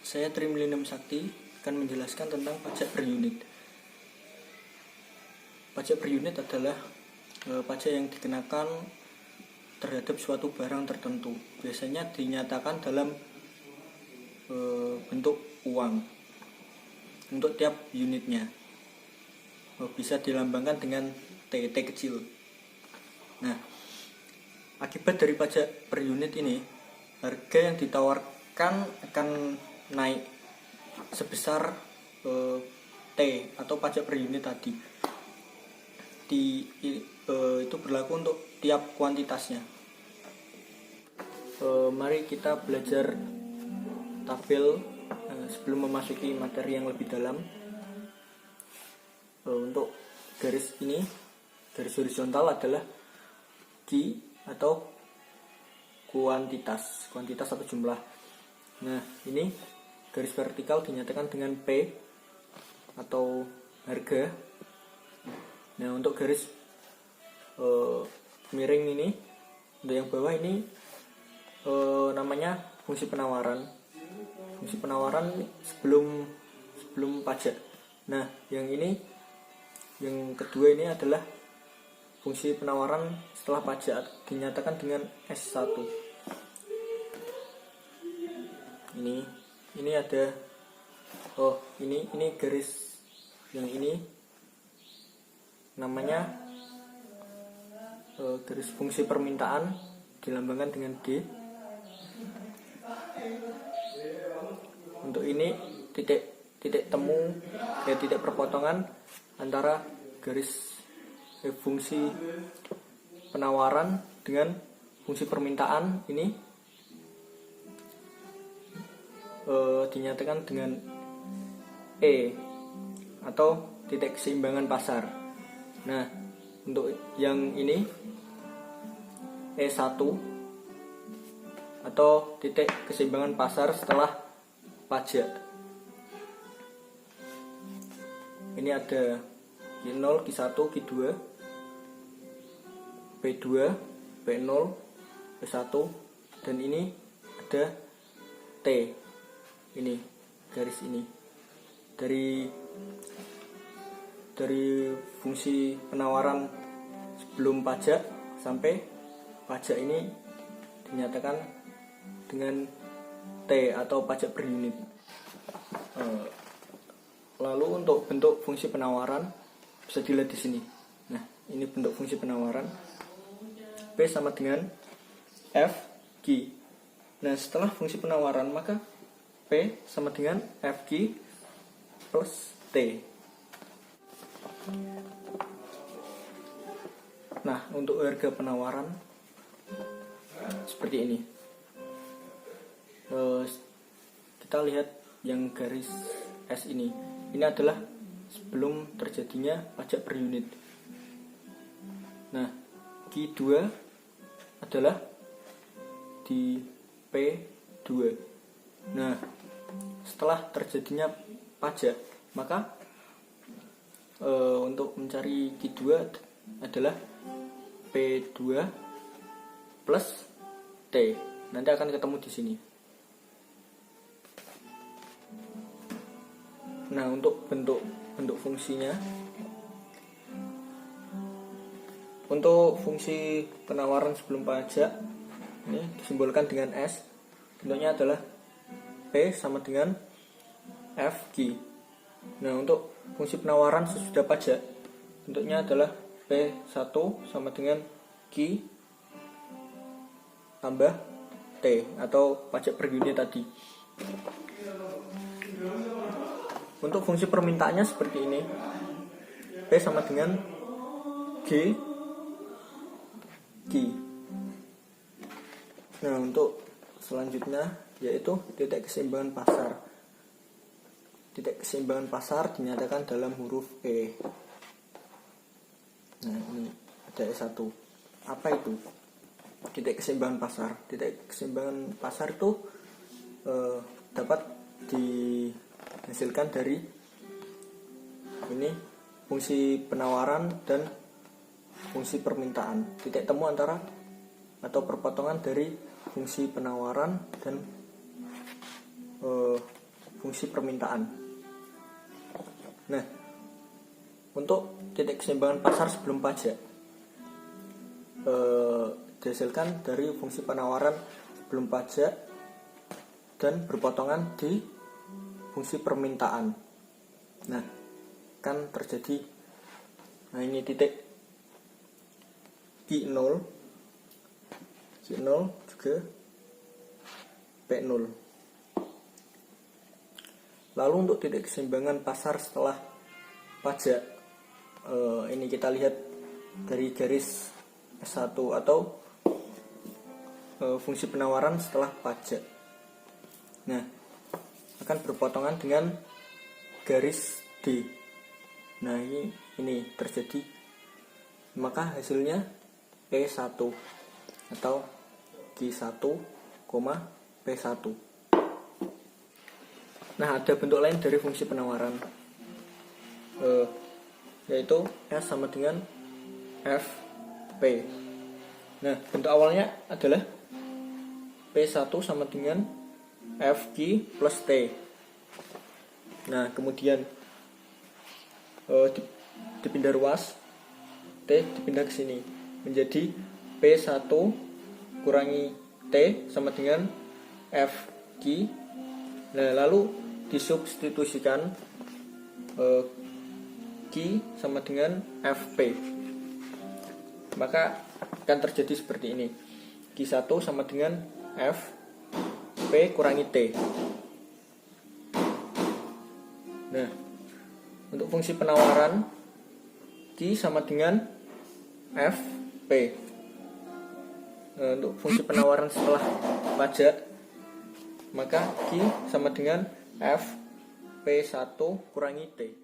Saya Tri Millennium Sakti akan menjelaskan tentang pajak per unit. Pajak per unit adalah pajak yang dikenakan terhadap suatu barang tertentu. Biasanya dinyatakan dalam bentuk uang untuk tiap unitnya. Bisa dilambangkan dengan T kecil. Nah, akibat dari pajak per unit ini, harga yang ditawarkan akan naik sebesar T atau pajak per unit tadi. Itu berlaku untuk tiap kuantitasnya. Mari kita belajar tabel sebelum memasuki materi yang lebih dalam. Untuk garis ini, garis horizontal adalah Q atau kuantitas atau jumlah. Nah, ini garis vertikal dinyatakan dengan P atau harga. Nah, untuk garis miring ini, untuk yang bawah ini namanya fungsi penawaran. Fungsi penawaran sebelum pajak. Nah, yang kedua ini adalah fungsi penawaran setelah pajak, dinyatakan dengan S1. Ini ada ini garis yang ini namanya garis fungsi permintaan, dilambangkan dengan D. Untuk ini titik temu titik perpotongan antara garis fungsi penawaran dengan fungsi permintaan ini dinyatakan dengan E atau titik keseimbangan pasar. Nah, untuk yang ini E1 atau titik keseimbangan pasar setelah pajak. Ini ada Q0, Q1, Q2, P2, P0, P1, dan ini ada T. Ini garis ini dari fungsi penawaran sebelum pajak sampai pajak ini dinyatakan dengan T atau pajak per unit. Lalu untuk bentuk fungsi penawaran bisa dilihat di sini. Nah, ini bentuk fungsi penawaran. P sama dengan F Q. Nah, setelah fungsi penawaran maka P sama dengan F Q plus T. Nah, untuk harga penawaran seperti ini. Kita lihat yang garis S ini. Ini adalah sebelum terjadinya pajak per unit. Nah, Q2 adalah di P2. Nah, setelah terjadinya pajak, maka untuk mencari Q2 adalah P2 plus T. Nanti akan ketemu di sini. Nah, untuk bentuk fungsinya, untuk fungsi penawaran sebelum pajak ini disimbolkan dengan S. Bentuknya adalah P sama dengan F Q. Nah, untuk fungsi penawaran sesudah pajak, bentuknya adalah P1 sama dengan Q tambah T atau pajak per unit tadi. Untuk fungsi permintaannya seperti ini. P sama dengan G Q. Nah, untuk selanjutnya yaitu titik keseimbangan pasar. Titik keseimbangan pasar dinyatakan dalam huruf E. Nah, ini ada E1. Apa itu titik keseimbangan pasar? Titik keseimbangan pasar itu dapat dihasilkan dari ini fungsi penawaran dan fungsi permintaan. Titik temu antara atau perpotongan dari fungsi penawaran dan fungsi permintaan. Nah, untuk titik keseimbangan pasar sebelum pajak dihasilkan dari fungsi penawaran sebelum pajak dan berpotongan di fungsi permintaan. Nah, kan terjadi, nah ini titik Q0 juga P0. Lalu untuk titik keseimbangan pasar setelah pajak, ini kita lihat dari garis S1 atau fungsi penawaran setelah pajak. Nah, akan berpotongan dengan garis D. Nah, ini terjadi, maka hasilnya P1 atau Q1, P1. Nah, ada bentuk lain dari fungsi penawaran, yaitu S sama dengan FP. Nah, bentuk awalnya adalah P1 sama dengan FQ plus T. Nah, kemudian dipindah ruas, T dipindah ke sini menjadi P1 kurangi T sama dengan FQ. Nah, lalu disubstitusikan Q sama dengan FP, maka akan terjadi seperti ini. Q1 sama dengan F P kurangi T. Nah, untuk fungsi penawaran Q sama dengan F P. Nah, untuk fungsi penawaran setelah pajak, maka Q sama dengan F P1 kurangi T.